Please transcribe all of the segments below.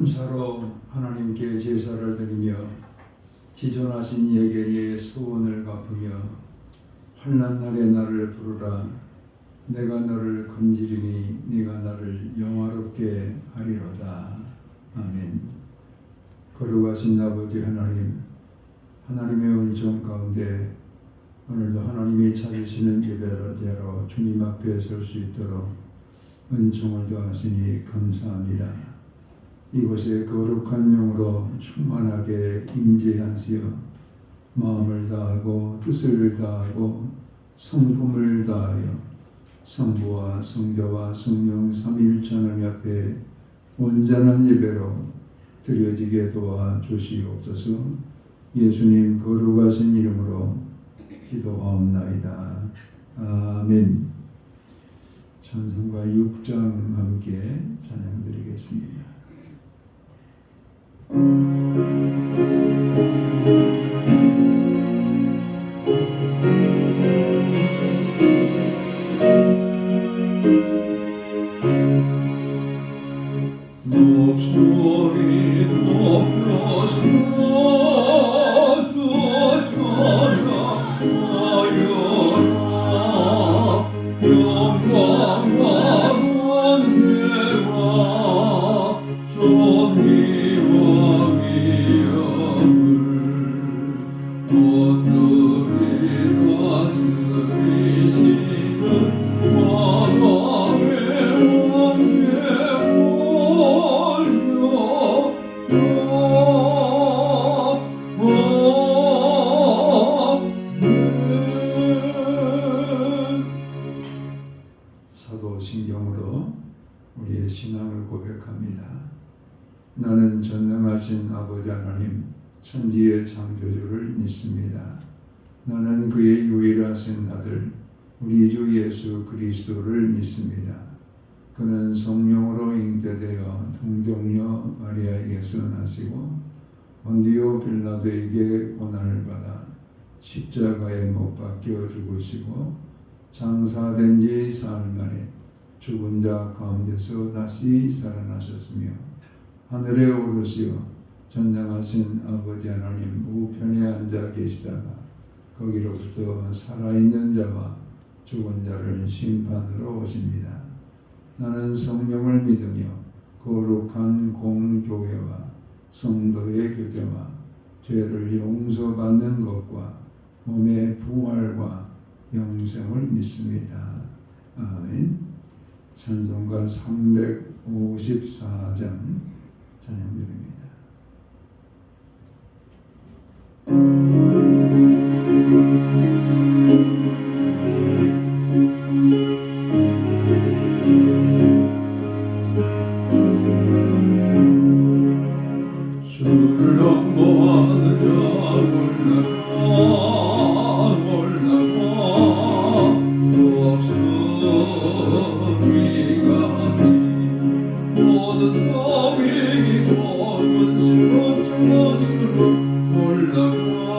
감사로 하나님께 제사를 드리며 지존하신 이에게 내 소원을 갚으며 환난 날에 나를 부르라. 내가 너를 건지리니 네가 나를 영화롭게 하리로다. 아멘. 거룩하신 아버지 하나님, 하나님의 은총 가운데 오늘도 하나님이 찾으시는 예배로 주님 앞에 설 수 있도록 은총을 더하시니 감사합니다. 이곳에 거룩한 영으로 충만하게 임재하시어 마음을 다하고 뜻을 다하고 성품을 다하여 성부와 성자와 성령 삼위일체하나님 앞에 온전한 예배로 드려지게 도와주시옵소서. 예수님 거룩하신 이름으로 기도하옵나이다. 아멘. 찬송가 6장 함께 찬양드리겠습니다. 목소리 높여서 사도신경으로 우리의 신앙을 고백합니다. 나는 전능하신 아버지 하나님 천지의 창조주를 믿습니다. 나는 그의 유일하신 아들 우리 주 예수 그리스도를 믿습니다. 그는 성령으로 잉태되어 동정녀 마리아에게서 나시고 본디오 빌라도에게 고난을 받아 십자가에 못 박혀 죽으시고 장사된 지 사흘 만에 죽은 자 가운데서 다시 살아나셨으며 하늘에 오르시어 전능하신 아버지 하나님 우편에 앉아 계시다가 거기로부터 살아있는 자와 죽은 자를 심판으로 오십니다. 나는 성령을 믿으며 거룩한 공교회와 성도의 교제와 죄를 용서받는 것과 몸의 부활과 영생을 믿습니다. 아멘. 찬송가 354장 찬양드립니다. 주를 홍보하는 자 올라가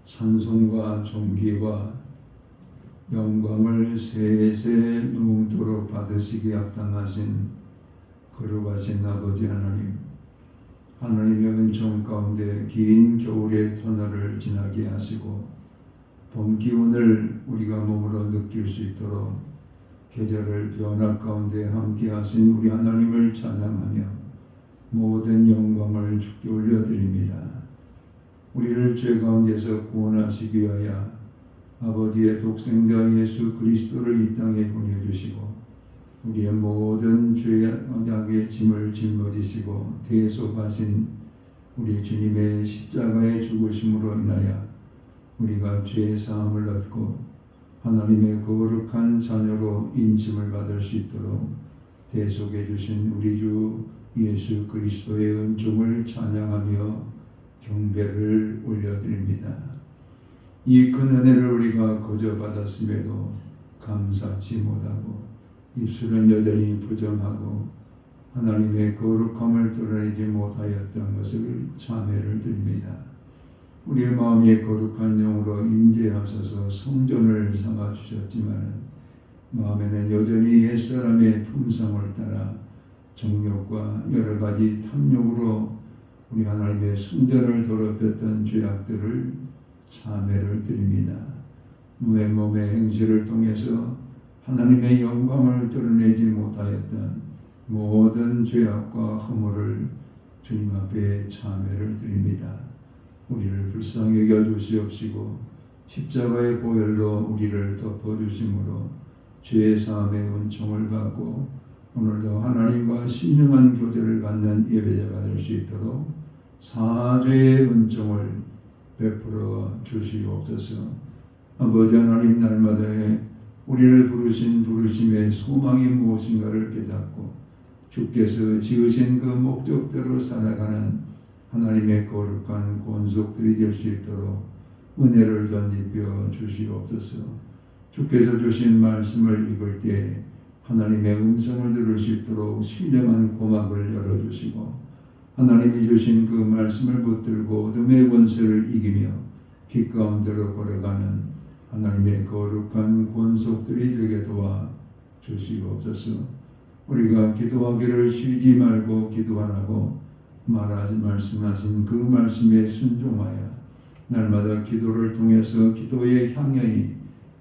찬송과 존귀와 영광을 세세 누움도록 받으시기에 합당하신 거룩하신 아버지 하나님, 하나님의 은총 가운데 긴 겨울의 터널을 지나게 하시고 봄 기운을 우리가 몸으로 느낄 수 있도록 계절을 변화 가운데 함께 하신 우리 하나님을 찬양하며 모든 영광을 주께 올려드립니다. 우리를 죄 가운데서 구원하시기 위하여 아버지의 독생자 예수 그리스도를 이 땅에 보내주시고 우리의 모든 죄악의 짐을 짊어지시고 대속하신 우리 주님의 십자가의 죽으심으로 인하여 우리가 죄의 사함을 얻고 하나님의 거룩한 자녀로 인침을 받을 수 있도록 대속해 주신 우리 주 예수 그리스도의 은총을 찬양하며 경배를 올려드립니다. 이 큰 은혜를 우리가 거저 받았음에도 감사치 못하고 입술은 여전히 부정하고 하나님의 거룩함을 드러내지 못하였던 것을 참회를 드립니다. 우리의 마음이 거룩한 영으로 임재하셔서 성전을 삼아 주셨지만 마음에는 여전히 옛사람의 품성을 따라 정욕과 여러 가지 탐욕으로 우리 하나님의 순전을 더럽혔던 죄악들을 참회를 드립니다. 외몸의 행실을 통해서 하나님의 영광을 드러내지 못하였던 모든 죄악과 허물을 주님 앞에 참회를 드립니다. 우리를 불쌍히 여겨주시옵시고 십자가의 보혈로 우리를 덮어주심으로 죄의 사함의 은총을 받고 오늘도 하나님과 신령한 교제를 갖는 예배자가 될 수 있도록 사죄의 은총을 베풀어 주시옵소서. 아버지 하나님, 날마다의 우리를 부르신 부르심의 소망이 무엇인가를 깨닫고 주께서 지으신 그 목적대로 살아가는 하나님의 거룩한 권속들이 될 수 있도록 은혜를 덧입혀 주시옵소서. 주께서 주신 말씀을 읽을 때 하나님의 음성을 들을 수 있도록 신령한 고막을 열어주시고 하나님이 주신 그 말씀을 붙들고 어둠의 권세를 이기며 빛 가운데로 걸어가는 하나님의 거룩한 권속들이 되게 도와 주시옵소서. 우리가 기도하기를 쉬지 말고 기도하라고 말씀하신 그 말씀에 순종하여 날마다 기도를 통해서 기도의 향연이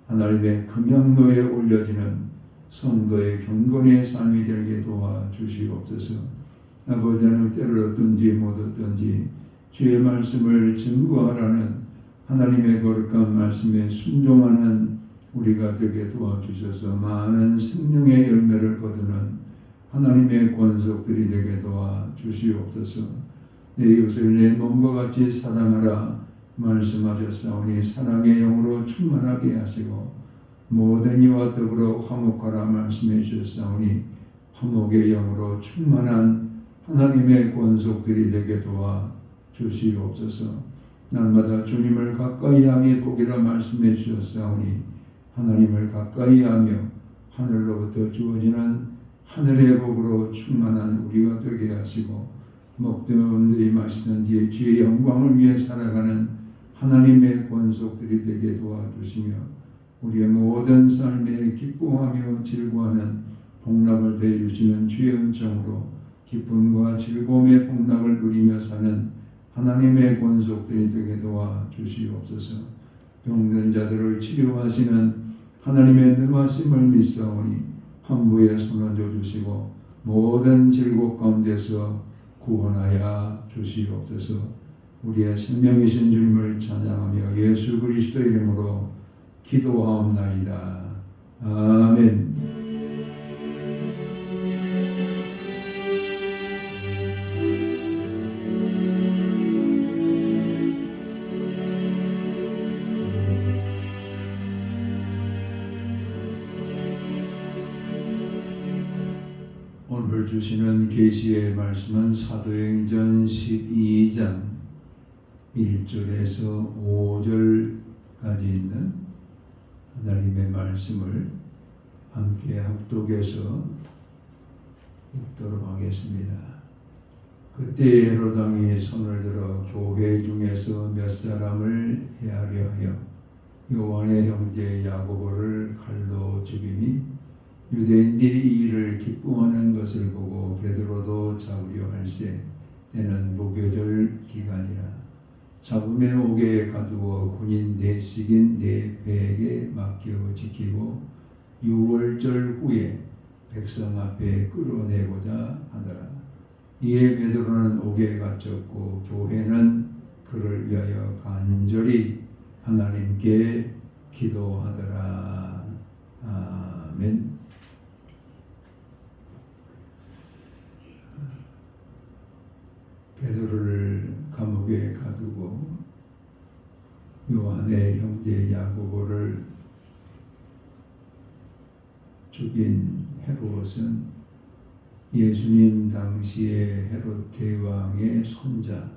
하나님의 금양로에 올려지는 성도의 경건의 삶이 되게 도와 주시옵소서. 아버지 하나님, 때를 얻든지 못 얻든지 주의 말씀을 증거하라는 하나님의 거룩한 말씀에 순종하는 우리가 되게 도와주셔서 많은 생명의 열매를 거두는 하나님의 권속들이 되게 도와 주시옵소서. 내 이웃을 내 몸과 같이 사랑하라 말씀하셨사오니 사랑의 영으로 충만하게 하시고 모든 이와 더불어 화목하라 말씀해 주셨사오니 화목의 영으로 충만한 하나님의 권속들이 되게 도와 주시옵소서. 날마다 주님을 가까이 하며 보기라 말씀해 주셨사오니 하나님을 가까이 하며 하늘로부터 주어지는 하늘의 복으로 충만한 우리가 되게 하시고 먹든 네 마시든 네 주의 영광을 위해 살아가는 하나님의 권속들이 되게 도와주시며 우리의 모든 삶에 기뻐하며 즐거워하는 복락을 대주시는 주의 은총으로 기쁨과 즐거움의 복락을 누리며 사는 하나님의 권속들이 되게 도와주시옵소서. 병든 자들을 치료하시는 하나님의 능하심을 믿사오니 함부에 손 얹어 주시고 모든 질곡 가운데서 구원하여 주시옵소서. 우리의 생명이신 주님을 찬양하며 예수 그리스도의 이름으로 기도하옵나이다. 아멘. 오늘 주시는 계시의 말씀은 사도행전 12장 1절에서 5절까지 있는 하나님의 말씀을 함께 합독해서 읽도록 하겠습니다. 그때 헤롯 왕이 손을 들어 교회 중에서 몇 사람을 해하려 하여 요한의 형제 야고보를 칼로 죽이니 유대인들이 이 일을 기뻐하는 것을 보고 베드로도 잡으려 할세. 때는 무교절 기간이라. 잡음에 옥에 가두어 군인 4씩인 4배에게 맡겨 지키고 6월절 후에 백성 앞에 끌어내고자 하더라. 이에 베드로는 옥에 갇혔고 교회는 그를 위하여 간절히 하나님께 기도하더라. 아멘. 베드로를 감옥에 가두고 요한의 형제 야고보를 죽인 헤롯은 예수님 당시의 헤롯 대왕의 손자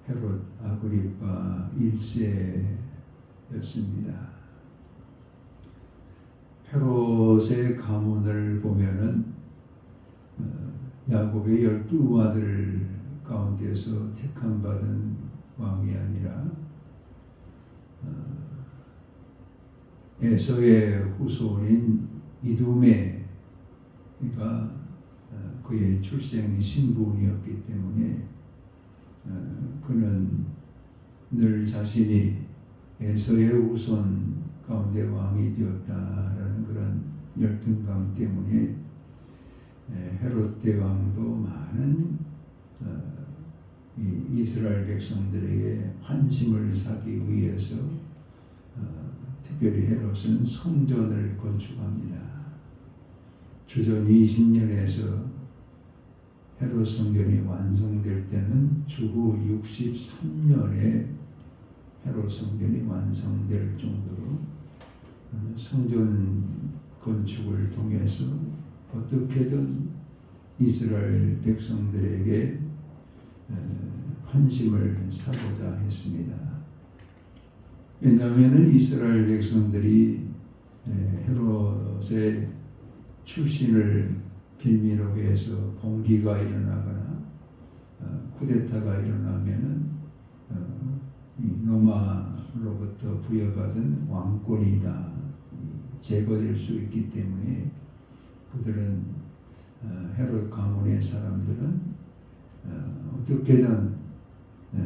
헤롯 아그리파 1세였습니다. 헤롯의 가문을 보면은 야곱의 12아들 가운데서 택함받은 왕이 아니라 에서의 후손인 이두메가 그의 출생 신분이었기 때문에 그는 늘 자신이 에서의 후손 가운데 왕이 되었다라는 그런 열등감 때문에 헤롯 대왕도 많은 이스라엘 백성들에게 환심을 사기 위해서 특별히 헤롯은 성전을 건축합니다. 주전 20년에서 헤롯 성전이 완성될 때는 주후 63년에 헤롯 성전이 완성될 정도로 성전 건축을 통해서 어떻게든 이스라엘 백성들에게 환심을 사고자 했습니다. 왜냐하면 이스라엘 백성들이 헤롯의 출신을 빌미로 해서 봉기가 일어나거나 쿠데타가 일어나면은 로마로부터 부여받은 왕권이 다 제거될 수 있기 때문에 그들은 헤롯 가문의 사람들은 어떻게든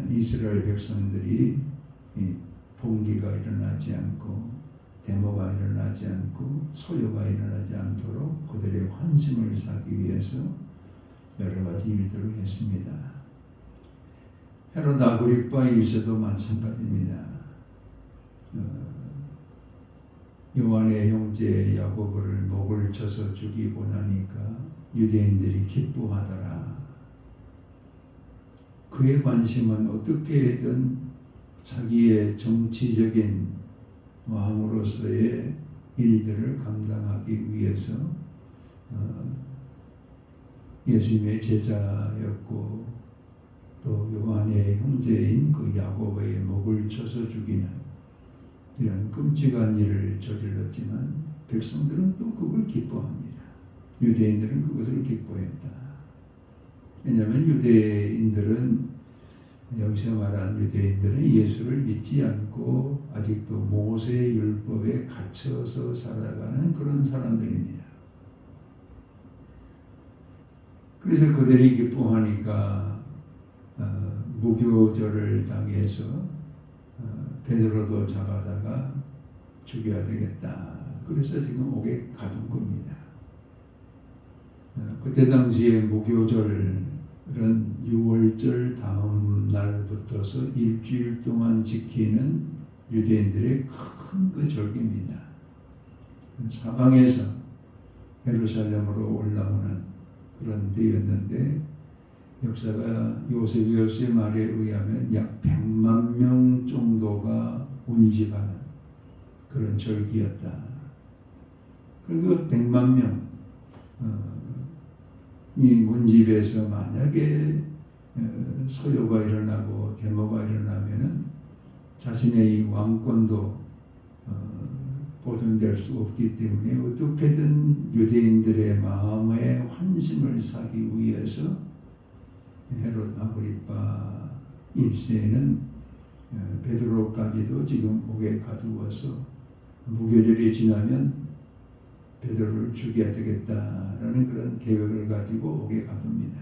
이스라엘 백성들이 봉기가 일어나지 않고 데모가 일어나지 않고 소요가 일어나지 않도록 그들의 환심을 사기 위해서 여러 가지 일들을 했습니다. 헤롯 아그리파 1세도 마찬가지입니다. 요한의 형제 야고보를 목을 쳐서 죽이고 나니까 유대인들이 기뻐하더라. 그의 관심은 어떻게든 자기의 정치적인 왕으로서의 일들을 감당하기 위해서 예수님의 제자였고 또 요한의 형제인 그 야고보의 목을 쳐서 죽이는 이런 끔찍한 일을 저질렀지만 백성들은 또 그걸 기뻐합니다. 유대인들은 그것을 기뻐했다. 왜냐하면 유대인들은, 여기서 말하는 유대인들은 예수를 믿지 않고 아직도 모세의 율법에 갇혀서 살아가는 그런 사람들입니다. 그래서 그들이 기뻐하니까 무교절을 당해서 베드로도 잡아다가 죽여야 되겠다. 그래서 지금 옥에 가둔 겁니다. 그때 당시에 무교절은 유월절 다음 날부터서 일주일 동안 지키는 유대인들의 큰 그 절기입니다. 사방에서 예루살렘으로 올라오는 그런 데였는데, 역사가 요세비우스의 말에 의하면 약 100만 명 정도가 운집하는 그런 절기였다. 그리고 100만 명 이 문집에서 만약에 소요가 일어나고 데모가 일어나면은 자신의 이 왕권도 보존될 수 없기 때문에 어떻게든 유대인들의 마음에 환심을 사기 위해서 헤롯 아그리파 1세는 베드로까지도 지금 옥에 가두어서 무교절이 지나면 베드로를 죽여야 되겠다라는 그런 계획을 가지고 옥에 가둡니다.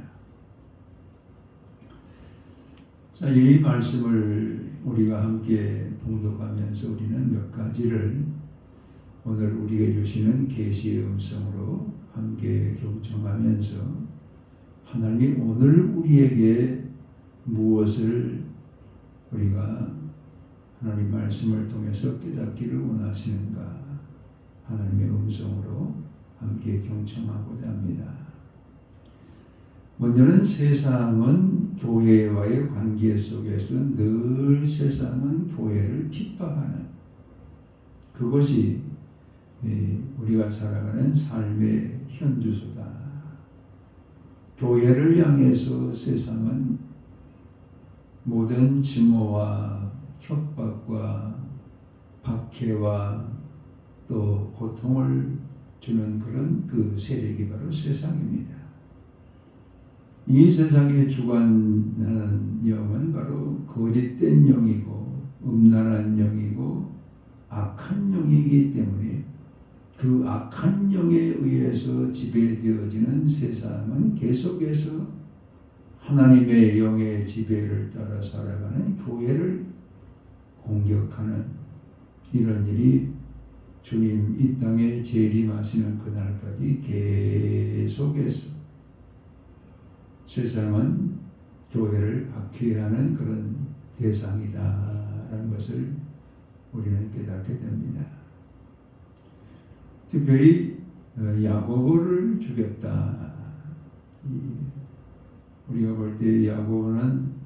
자, 이 말씀을 우리가 함께 봉독하면서 우리는 몇 가지를 오늘 우리에게 주시는 계시의 음성으로 함께 경청하면서 하나님이 오늘 우리에게 무엇을 우리가 하나님 말씀을 통해서 깨닫기를 원하시는가, 하나님의 음성으로 함께 경청하고자 합니다. 먼저는 세상은 교회와의 관계 속에서 늘 세상은 교회를 핍박하는, 그것이 우리가 살아가는 삶의 현주소다. 교회를 향해서 세상은 모든 증오와 협박과 박해와 또 고통을 주는 그런 그 세력이 바로 세상입니다. 이 세상에 주관하는 영은 바로 거짓된 영이고 음란한 영이고 악한 영이기 때문에 그 악한 영에 의해서 지배되어지는 세상은 계속해서 하나님의 영의 지배를 따라 살아가는 교회를 공격하는 이런 일이 주님 이 땅에 재림하시는 그날까지 계속해서 세상은 교회를 박해하는 그런 대상이다라는 것을 우리는 깨닫게 됩니다. 특별히 야고보를 죽였다. 우리가 볼 때 야고보는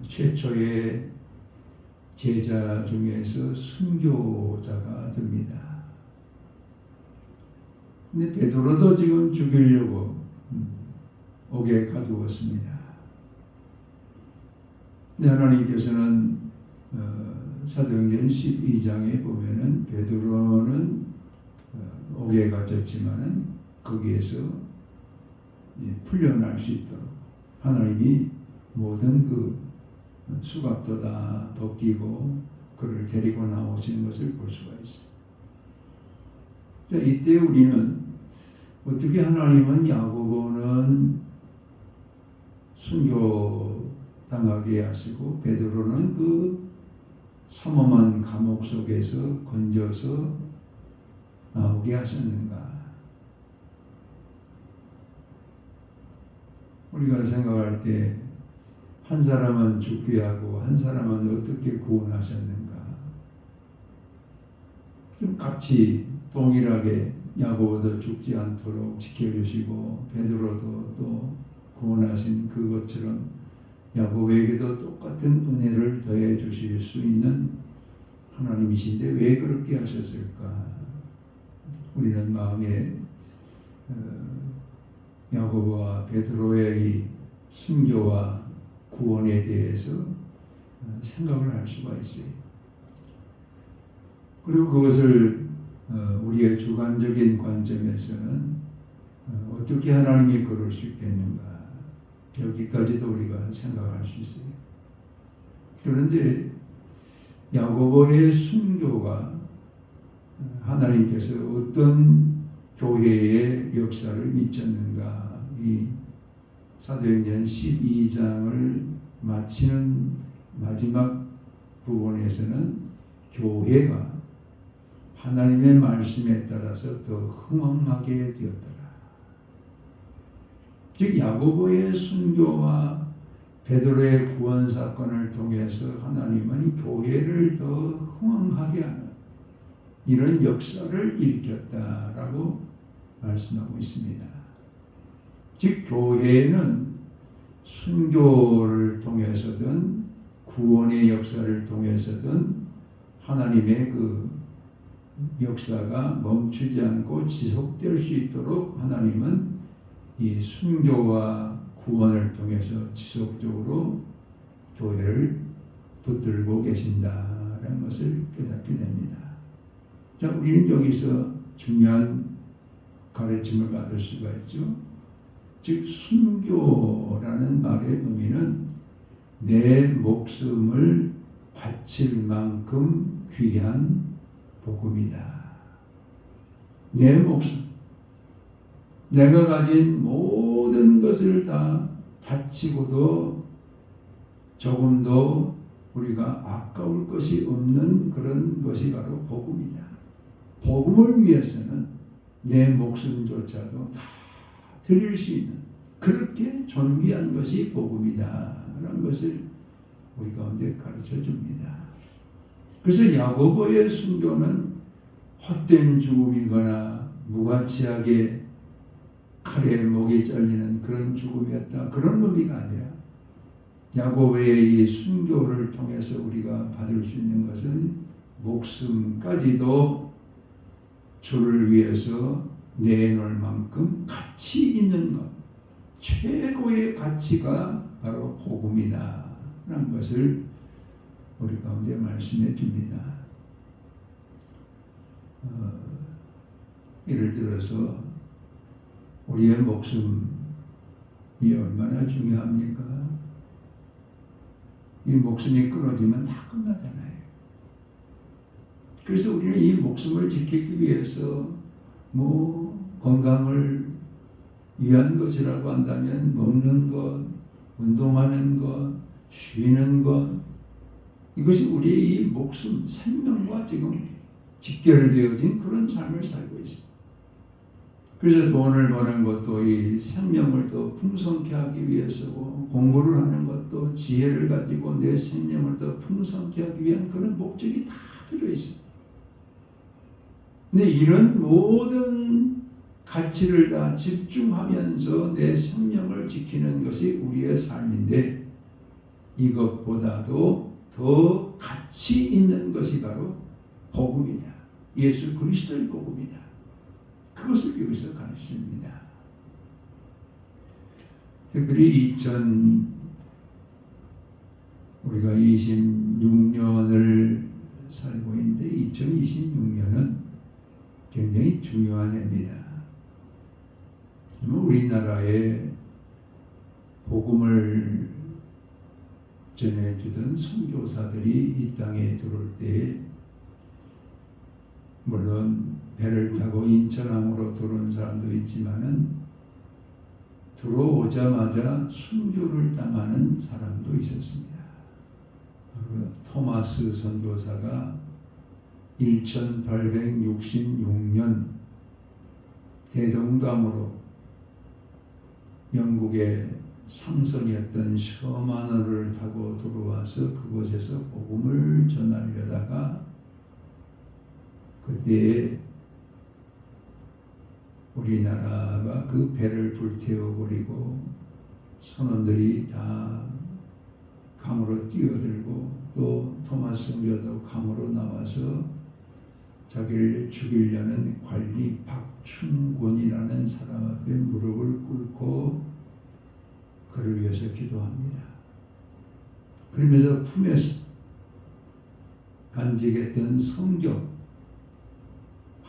최초의 제자 중에서 순교자가 됩니다. 근데 베드로도 지금 죽이려고 옥에 가두었습니다. 근데 하나님께서는 사도행전 12장에 보면은 베드로는 옥에 갇혔지만은 거기에서 풀려날 수 있도록 하나님이 모든 그 수갑도 다 벗기고 그를 데리고 나오시는 것을 볼 수가 있어요. 자, 이때 우리는 어떻게 하나님은 야고보는 순교당하게 하시고 베드로는 그 삼엄한 감옥 속에서 건져서 나오게 하셨는가? 우리가 생각할 때 한 사람은 죽게 하고 한 사람은 어떻게 구원하셨는가? 좀 같이 동일하게 야고보도 죽지 않도록 지켜주시고 베드로도 또 구원하신 그것처럼 야고보에게도 똑같은 은혜를 더해 주실 수 있는 하나님이신데 왜 그렇게 하셨을까? 우리는 마음에 야고보와 베드로의 이 순교와 구원에 대해서 생각을 할 수가 있어요. 그리고 그것을 우리의 주관적인 관점에서는 어떻게 하나님이 그럴 수 있겠는가, 여기까지도 우리가 생각할 수 있어요. 그런데 야고보의 순교가 하나님께서 어떤 교회의 역사를 미쳤는가, 이 사도행전 12장을 마치는 마지막 부분에서는 교회가 하나님의 말씀에 따라서 더 흥왕하게 되었더라. 즉 야고보의 순교와 베드로의 구원 사건을 통해서 하나님은 교회를 더 흥왕하게 하는 이런 역사를 일으켰다라고 말씀하고 있습니다. 즉 교회는 순교를 통해서든 구원의 역사를 통해서든 하나님의 그 역사가 멈추지 않고 지속될 수 있도록 하나님은 이 순교와 구원을 통해서 지속적으로 교회를 붙들고 계신다라는 것을 깨닫게 됩니다. 자, 우리는 여기서 중요한 가르침을 받을 수가 있죠. 즉 순교라는 말의 의미는 내 목숨을 바칠 만큼 귀한 복음이다. 내 목숨, 내가 가진 모든 것을 다 바치고도 조금도 우리가 아까울 것이 없는 그런 것이 바로 복음이다. 복음을 위해서는 내 목숨조차도 다 드릴 수 있는 그렇게 존귀한 것이 복음이다 라는 것을 우리 가운데 가르쳐 줍니다. 그래서 야고보의 순교는 헛된 죽음이거나 무가치하게 칼에 목이 잘리는 그런 죽음이었다, 그런 의미가 아니라 야고보의 이 순교를 통해서 우리가 받을 수 있는 것은 목숨까지도 주를 위해서 내놓을 만큼 가치 있는 것, 최고의 가치가 바로 복음이다 라는 것을 우리 가운데 말씀해 줍니다. 예를 들어서 우리의 목숨이 얼마나 중요합니까? 이 목숨이 끊어지면 다 끝나잖아요. 그래서 우리는 이 목숨을 지키기 위해서 건강을 위한 것이라고 한다면 먹는 것, 운동하는 것, 쉬는 것, 이것이 우리의 이 목숨, 생명과 지금 직결되어진 그런 삶을 살고 있습니다. 그래서 돈을 버는 것도 이 생명을 더 풍성케 하기 위해서고, 공부를 하는 것도 지혜를 가지고 내 생명을 더 풍성케 하기 위한 그런 목적이 다 들어있습니다. 근데 이런 모든 가치를 다 집중하면서 내 생명을 지키는 것이 우리의 삶인데, 이것보다도 더 가치 있는 것이 바로 복음이다. 예수 그리스도의 복음이다. 그것을 여기서 가르칩니다. 특별히 우리가 26년을 살고 있는데 2026년은 굉장히 중요한 해입니다. 우리나라에 복음을 전해주던 선교사들이 이 땅에 들어올 때, 물론 배를 타고 인천항으로 들어온 사람도 있지만은 들어오자마자 순교를 당하는 사람도 있었습니다. 토마스 선교사가 1866년 대동강으로 영국의 상선이었던 셔마너를 타고 들어와서 그곳에서 복음을 전하려다가 그때 우리나라가 그 배를 불태워버리고 선원들이 다 강으로 뛰어들고 또 토마스 선교사도 강으로 나와서 자기를 죽이려는 관리 박춘곤이라는 사람 앞에 무릎을 꿇고 그를 위해서 기도합니다. 그러면서 품에서 간직했던 성경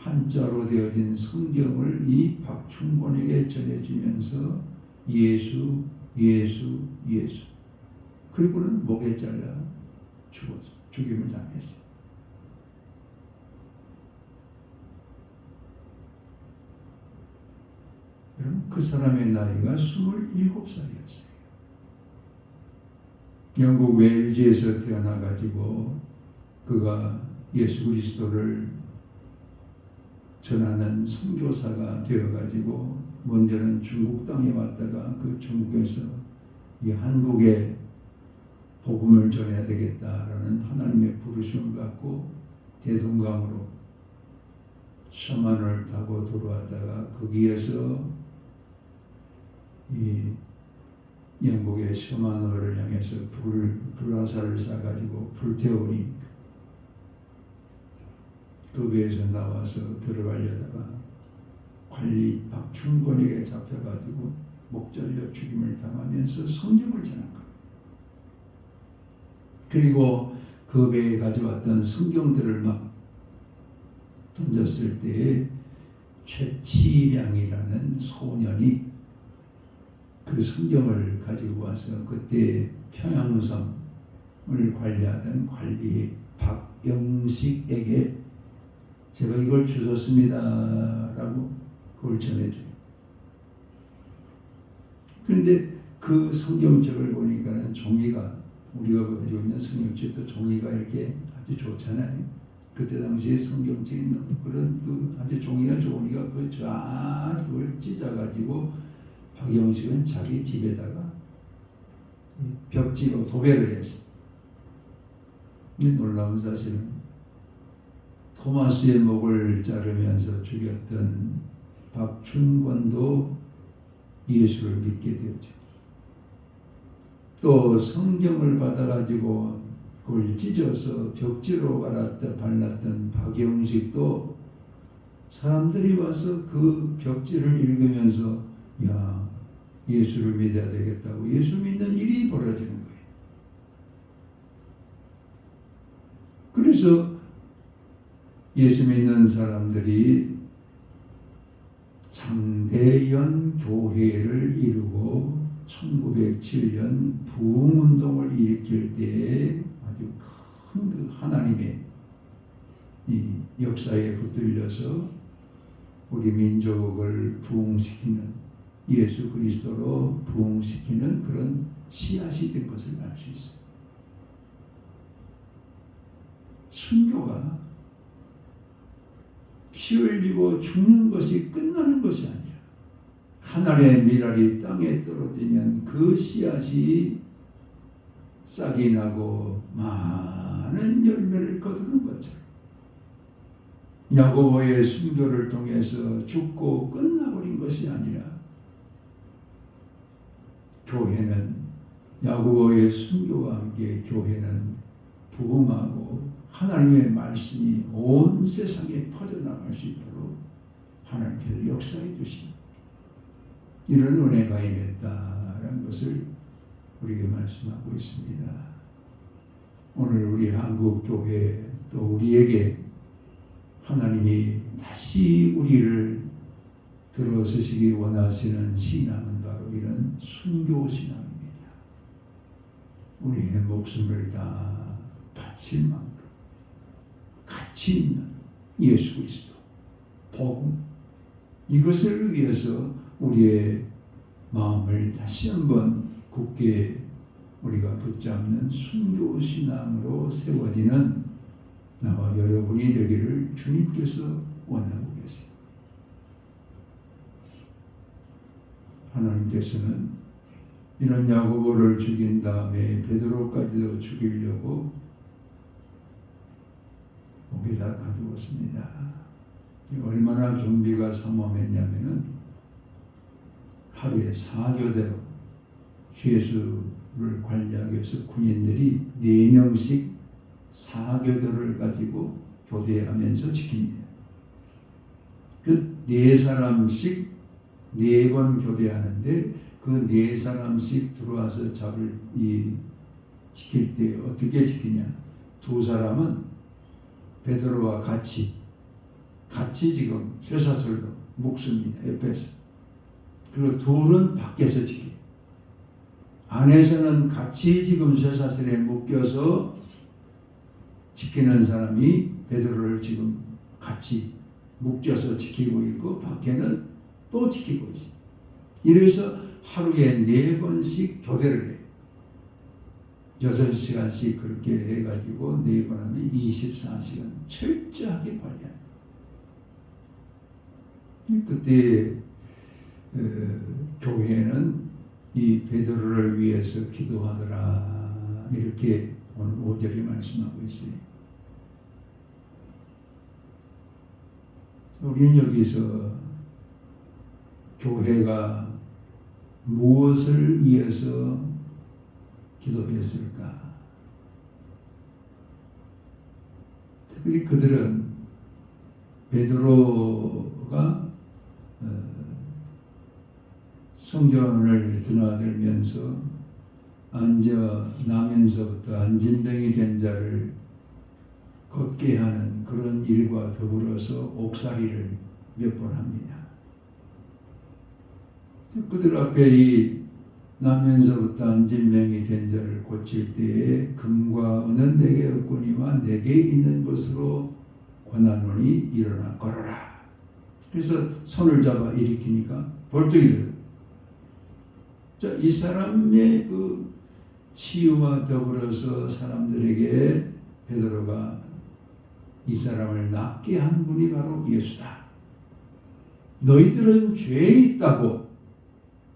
한자로 되어진 성경을 이 박충곤에게 전해주면서 예수, 예수, 예수. 그리고는 목에 잘라 죽임을 당했어요. 그럼 그 사람의 나이가 27살이었어요. 영국 웨일즈에서 태어나가지고 그가 예수 그리스도를 전하는 선교사가 되어가지고 먼저는 중국 땅에 왔다가 그 중국에서 이 한국에 복음을 전해야 되겠다라는 하나님의 부르심을 받고 대동강으로 셔먼을 타고 돌아왔다가 거기에서 이 영국의 셔먼호를 향해서 불화살을 쏴가지고 불태우니 그 배에서 나와서 들어가려다가 관리 박충곤에게 잡혀가지고 목 잘려 죽임을 당하면서 성경을 전한 거예요. 그리고 그 배에 가져왔던 성경들을 막 던졌을 때에 최치량이라는 소년이 그 성경을 가지고 와서 그때 평양섬을 관리하던 관리 박영식에게 제가 이걸 주셨습니다 라고 그걸 전해줘요. 그런데 그 성경책을 보니까는 종이가 우리가 가지고 있는 성경책도 종이가 이렇게 아주 좋잖아요. 그때 당시에 성경책이 그런 그 아주 종이가 좋으니까 그걸 찢어가지고 박영식은 자기 집에다가 벽지로 도배를 했어요. 근데 놀라운 사실은 토마스의 목을 자르면서 죽였던 박충곤도 예수를 믿게 되었죠. 또 성경을 받아가지고 그걸 찢어서 벽지로 발랐던 박영식도 사람들이 와서 그 벽지를 읽으면서 야, 예수를 믿어야 되겠다고 예수 믿는 일이 벌어지는 거예요. 그래서 예수 믿는 사람들이 장대연 교회를 이루고 1907년 부흥운동을 일으킬 때에 아주 큰 그 하나님의 이 역사에 붙들려서 우리 민족을 부흥시키는 예수 그리스도로 부흥시키는 그런 씨앗이 된 것을 알 수 있어요. 순교가 피 흘리고 죽는 것이 끝나는 것이 아니라 하늘의 미랄이 땅에 떨어지면 그 씨앗이 싹이 나고 많은 열매를 거두는 것처럼 야고보의 순교를 통해서 죽고 끝나버린 것이 아니라 교회는 야고보의 순교와 함께 교회는 부흥하고 하나님의 말씀이 온 세상에 퍼져나갈 수 있도록 하나님께서 역사해 주신 이런 은혜가 임했다라는 것을 우리에게 말씀하고 있습니다. 오늘 우리 한국 교회 또 우리에게 하나님이 다시 우리를 들어서시기 원하시는 신앙은 바로 이런 순교 신앙입니다. 우리의 목숨을 다 바칠 만큼 가치 있는 예수 그리스도 복음 이것을 위해서 우리의 마음을 다시 한번 굳게 우리가 붙잡는 순교 신앙으로 세워지는 나와 여러분이 되기를 주님께서 원하고 계세요. 하나님께서는 이런 야고보를 죽인 다음에 베드로까지도 죽이려고 목에다 가두었습니다. 얼마나 준비가 삼엄했냐면은 하루에 4교대로 주 예수를 관리하기 위해서 군인들이 4명씩 4교대를 가지고 교대하면서 지킵니다. 그 4사람씩 4번 교대하는데 그 4사람씩 들어와서 지킬 때 어떻게 지키냐? 2사람은 베드로와 같이 같이 지금 쇠사슬로 묶습니다. 옆에서. 그리고 둘은 밖에서 지켜요. 안에서는 같이 지금 쇠사슬에 묶여서 지키는 사람이 베드로를 지금 같이 묶여서 지키고 있고 밖에는 또 지키고 있어요. 이래서 하루에 4번씩 교대를 해요. 6시간씩 그렇게 해가지고 4번 하면 24시간 철저하게 관리합니다. 그때 교회는 이 베드로를 위해서 기도하더라 이렇게 오늘 5절이 말씀하고 있어요. 우리는 여기서 교회가 무엇을 위해서 기도했을까? 특별히 그들은 베드로가 성전을 드나들면서 나면서부터 안진병이 된 자를 걷게 하는 그런 일과 더불어서 옥살이를 몇 번 합니다. 그들 앞에 이 나면서부터 안진병이 된 자를 고칠 때에 금과 은은 내게 없거니와 내게 있는 것으로 권하노니 일어나 걸어라. 그래서 손을 잡아 일으키니까 벌떡 일어나. 자, 이 사람의 그 치유와 더불어서 사람들에게 베드로가 이 사람을 낫게 한 분이 바로 예수다. 너희들은 죄에 있다고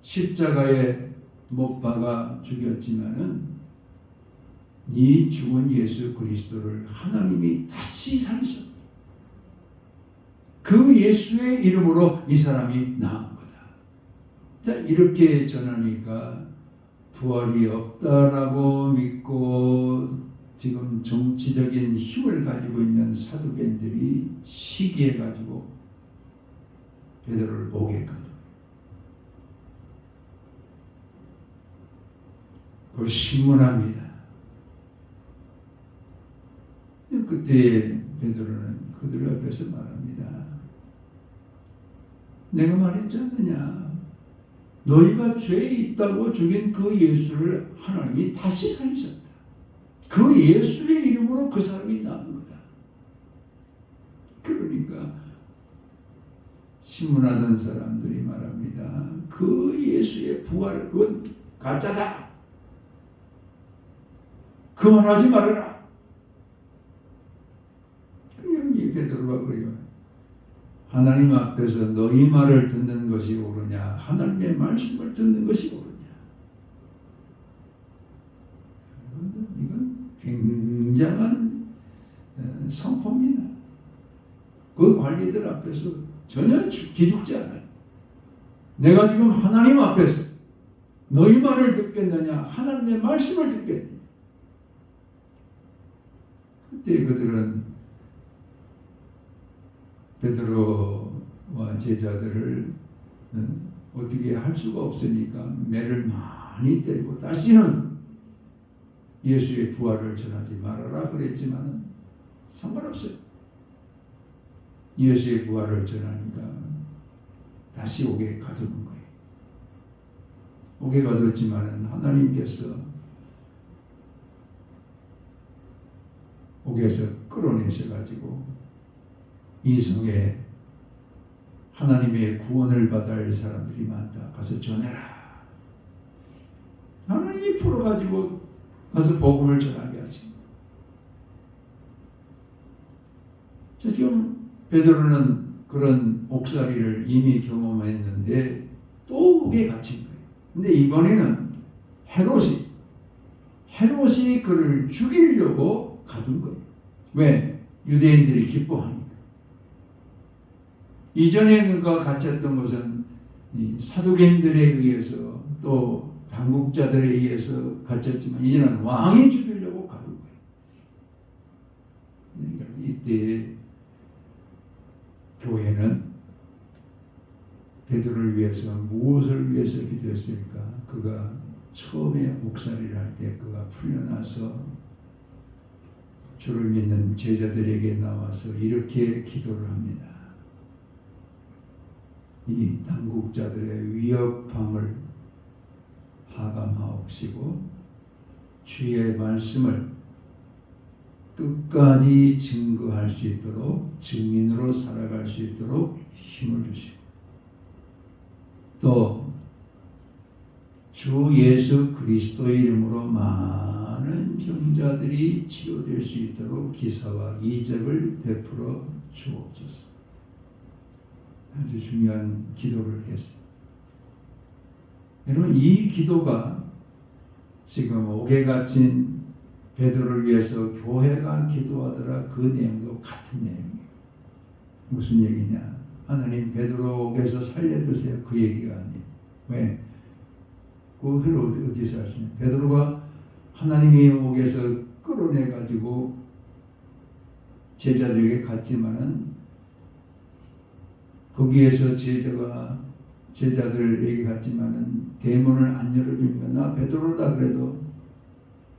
십자가에 못 박아 죽였지만은 이 죽은 예수 그리스도를 하나님이 다시 살리셨다. 그 예수의 이름으로 이 사람이 나은 거다. 이렇게 전하니까 부활이 없다라고 믿고 지금 정치적인 힘을 가지고 있는 사두개인들이 시기해가지고 베드로를 오게끔 그걸 신문합니다. 그때 베드로는 그들 앞에서 말합니다. 내가 말했지 않느냐. 너희가 죄에 있다고 죽인 그 예수를 하나님이 다시 살리셨다. 그 예수의 이름으로 그 사람이 나은 거다. 그러니까 신문하던 사람들이 말합니다. 그 예수의 부활 그건 가짜다. 그만하지 말아라. 이 베드로가 그래요. 하나님 앞에서 너희 말을 듣는 것이 옳으냐, 하나님의 말씀을 듣는 것이 옳으냐. 이건 굉장한 선포입니다. 그 관리들 앞에서 전혀 기죽지 않아요. 내가 지금 하나님 앞에서 너희 말을 듣겠느냐, 하나님의 말씀을 듣겠느냐. 그때 그들은 베드로와 제자들을 어떻게 할 수가 없으니까 매를 많이 때리고 다시는 예수의 부활을 전하지 말아라 그랬지만 상관없어요. 예수의 부활을 전하니까 다시 옥에 가두는 거예요. 옥에 가뒀지만 하나님께서 옥에서 끌어내셔가지고 이 성에 하나님의 구원을 받을 사람들이 많다. 가서 전해라. 하나님이 풀어가지고 가서 복음을 전하게 하십니다. 자, 지금 베드로는 그런 옥살이를 이미 경험했는데 또 옥에 갇힌 거예요. 근데 이번에는 헤롯이 그를 죽이려고 가둔 거예요. 왜? 유대인들이 기뻐하니까. 이전에 그가 갇혔던 것은 사두개인들에 의해서 또 당국자들에 의해서 갇혔지만 이제는 왕이 죽이려고 가둔 거예요. 그러니까 이때 교회는 베드로를 위해서 무엇을 위해서 기도했을까? 그가 처음에 옥살이를 할 때 그가 풀려나서 주를 믿는 제자들에게 나와서 이렇게 기도를 합니다. 이 당국자들의 위협함을 하감하옵시고 주의 말씀을 끝까지 증거할 수 있도록 증인으로 살아갈 수 있도록 힘을 주시고 또 주 예수 그리스도의 이름으로 많은 병자들이 치료될 수 있도록 기사와 이적을 베풀어 주옵소서. 아주 중요한 기도를 했습니다. 여러분 이 기도가 지금 옥에 갇힌 베드로를 위해서 교회가 기도하더라 그 내용도 같은 내용이에요. 무슨 얘기냐? 하나님 베드로 옥에서 살려주세요. 그 얘기가 아니에요. 왜? 그걸 어디서 하시냐? 베드로가 하나님이 옥에서 끌어내 가지고 제자들에게 갔지만은 거기에서 제자들에게 갔지만은 대문을 안 열어주니까 나 베드로다 그래도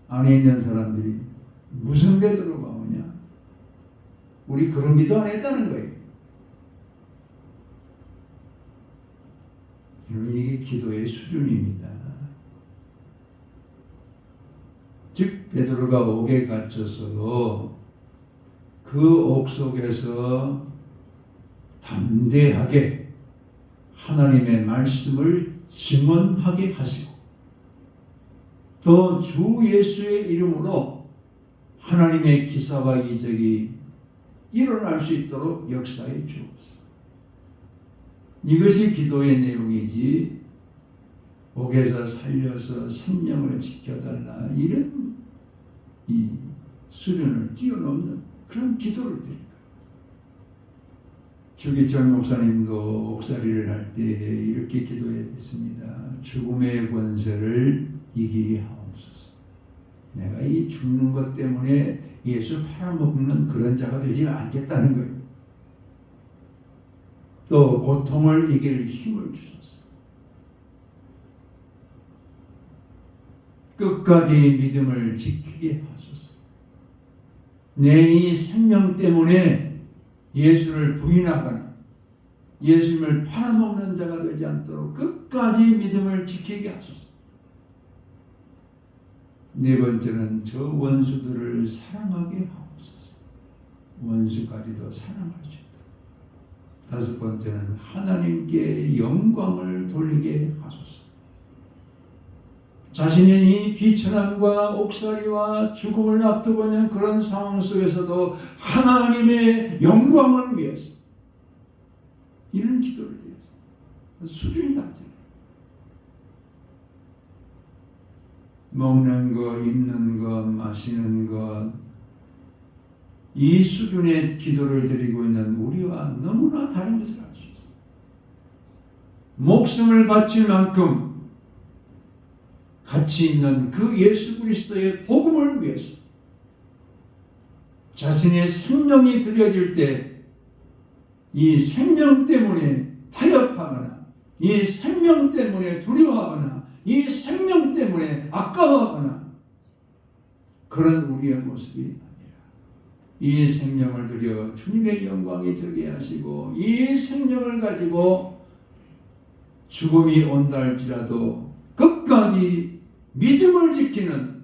안에 있는 사람들이 무슨 베드로가 오냐? 우리 그런 기도 안 했다는 거예요. 이게 기도의 수준입니다. 즉 베드로가 옥에 갇혔어도 그 옥 속에서 담대하게 하나님의 말씀을 증언하게 하시고 또 주 예수의 이름으로 하나님의 기사와 이적이 일어날 수 있도록 역사해 주옵소서. 이것이 기도의 내용이지 옥에서 살려서 생명을 지켜달라 이런 이 수준을 뛰어넘는 그런 기도를 드립니다. 주기철 목사님도 옥살이를 할 때 이렇게 기도했습니다. 죽음의 권세를 이기게 하옵소서. 내가 이 죽는 것 때문에 예수 팔아먹는 그런 자가 되지 않겠다는 거예요. 또 고통을 이길 힘을 주소서. 끝까지 믿음을 지키게 하소서. 내 이 생명 때문에 예수를 부인하거나 예수님을 팔아먹는 자가 되지 않도록 끝까지 믿음을 지키게 하소서. 네 번째는 저 원수들을 사랑하게 하옵소서. 원수까지도 사랑할 수 있다. 다섯 번째는 하나님께 영광을 돌리게 하소서. 자신의 이 비천함과 옥살이와 죽음을 앞두고 있는 그런 상황 속에서도 하나님의 영광을 위해서 이런 기도를 드렸어요. 수준이 낮잖아요. 먹는 것, 입는 것, 마시는 것, 이 수준의 기도를 드리고 있는 우리와 너무나 다른 것을 알 수 있어요. 목숨을 바칠 만큼 가치 있는 그 예수 그리스도의 복음을 위해서 자신의 생명이 드려질 때 이 생명 때문에 타협하거나 이 생명 때문에 두려워하거나 이 생명 때문에 아까워하거나 그런 우리의 모습이 아니라 이 생명을 드려 주님의 영광이 되게 하시고 이 생명을 가지고 죽음이 온다 할지라도 끝까지 믿음을 지키는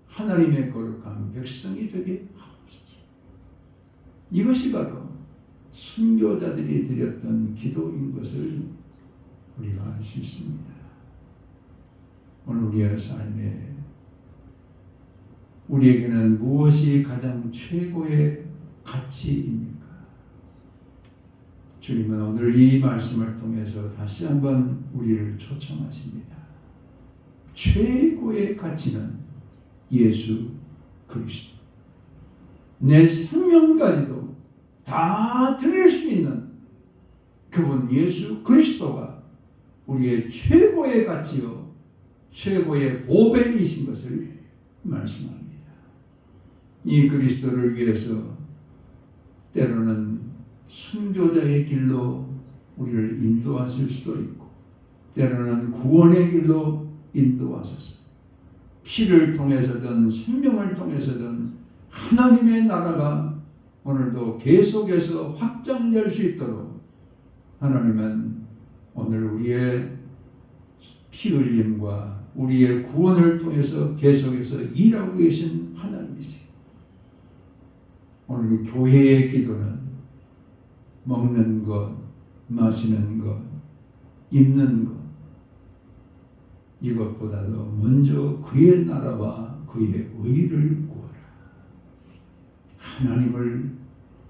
하나님의 거룩한 백성이 되게 하옵소서. 이것이 바로 순교자들이 드렸던 기도인 것을 우리가 알 수 있습니다. 오늘 우리의 삶에 우리에게는 무엇이 가장 최고의 가치입니까? 주님은 오늘 이 말씀을 통해서 다시 한번 우리를 초청하십니다. 최고의 가치는 예수 그리스도. 내 생명까지도 다 드릴 수 있는 그분 예수 그리스도가 우리의 최고의 가치요 최고의 보배이신 것을 말씀합니다. 이 그리스도를 위해서 때로는 순교자의 길로 우리를 인도하실 수도 있고 때로는 구원의 길로 인도하소서. 피를 통해서든 생명을 통해서든 하나님의 나라가 오늘도 계속해서 확장될 수 있도록 하나님은 오늘 우리의 피 흘림과 우리의 구원을 통해서 계속해서 일하고 계신 하나님이세요. 오늘 교회의 기도는 먹는 것, 마시는 것, 입는 것, 이것보다도 먼저 그의 나라와 그의 의를 구하라.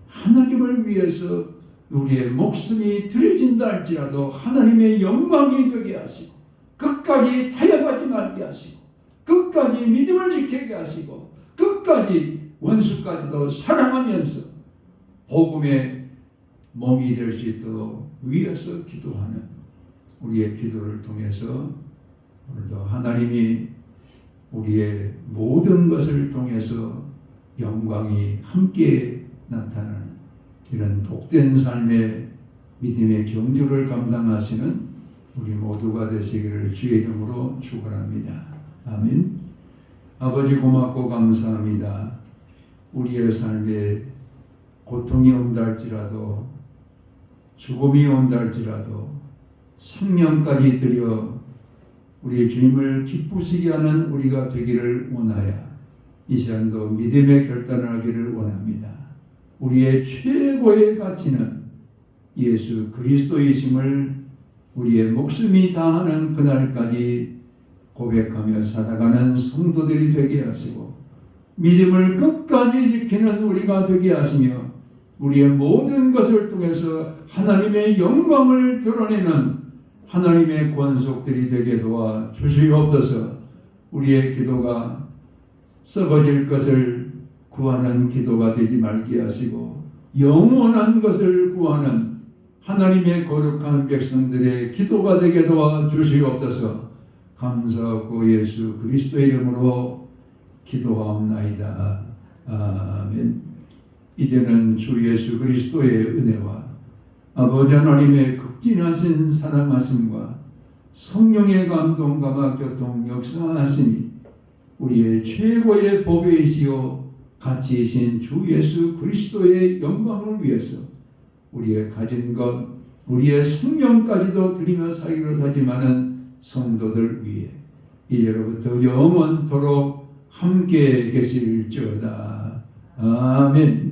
하나님을 위해서 우리의 목숨이 들여진다 할지라도 하나님의 영광이 되게 하시고, 끝까지 타협하지 말게 하시고, 끝까지 믿음을 지키게 하시고, 끝까지 원수까지도 사랑하면서 복음의 몸이 될 수 있도록 위해서 기도하는 우리의 기도를 통해서 오늘도 하나님이 우리의 모든 것을 통해서 영광이 함께 나타나는 이런 복된 삶의 믿음의 경주를 감당하시는 우리 모두가 되시기를 주의 이름으로 축원합니다. 아멘. 아버지 고맙고 감사합니다. 우리의 삶에 고통이 온다 할지라도, 죽음이 온다 할지라도 생명까지 드려 우리의 주님을 기쁘시게 하는 우리가 되기를 원하여 이 시간도 믿음의 결단을 하기를 원합니다. 우리의 최고의 가치는 예수 그리스도이심을 우리의 목숨이 다하는 그날까지 고백하며 살아가는 성도들이 되게 하시고, 믿음을 끝까지 지키는 우리가 되게 하시며, 우리의 모든 것을 통해서 하나님의 영광을 드러내는 하나님의 권속들이 되게 도와 주시옵소서. 우리의 기도가 썩어질 것을 구하는 기도가 되지 말게 하시고, 영원한 것을 구하는 하나님의 거룩한 백성들의 기도가 되게 도와 주시옵소서. 감사하고 예수 그리스도의 이름으로 기도하옵나이다. 아멘. 이제는 주 예수 그리스도의 은혜와 아버지 하나님의 극진하신 사랑하심과 성령의 감동과 교통 역사하심이 우리의 최고의 보배이시요 가치이신 주 예수 그리스도의 영광을 위해서 우리의 가진 것, 우리의 생명까지도 드리며 살기로 다짐하는 성도들 위해 이제로부터 영원토록 함께 계실지어다. 아멘.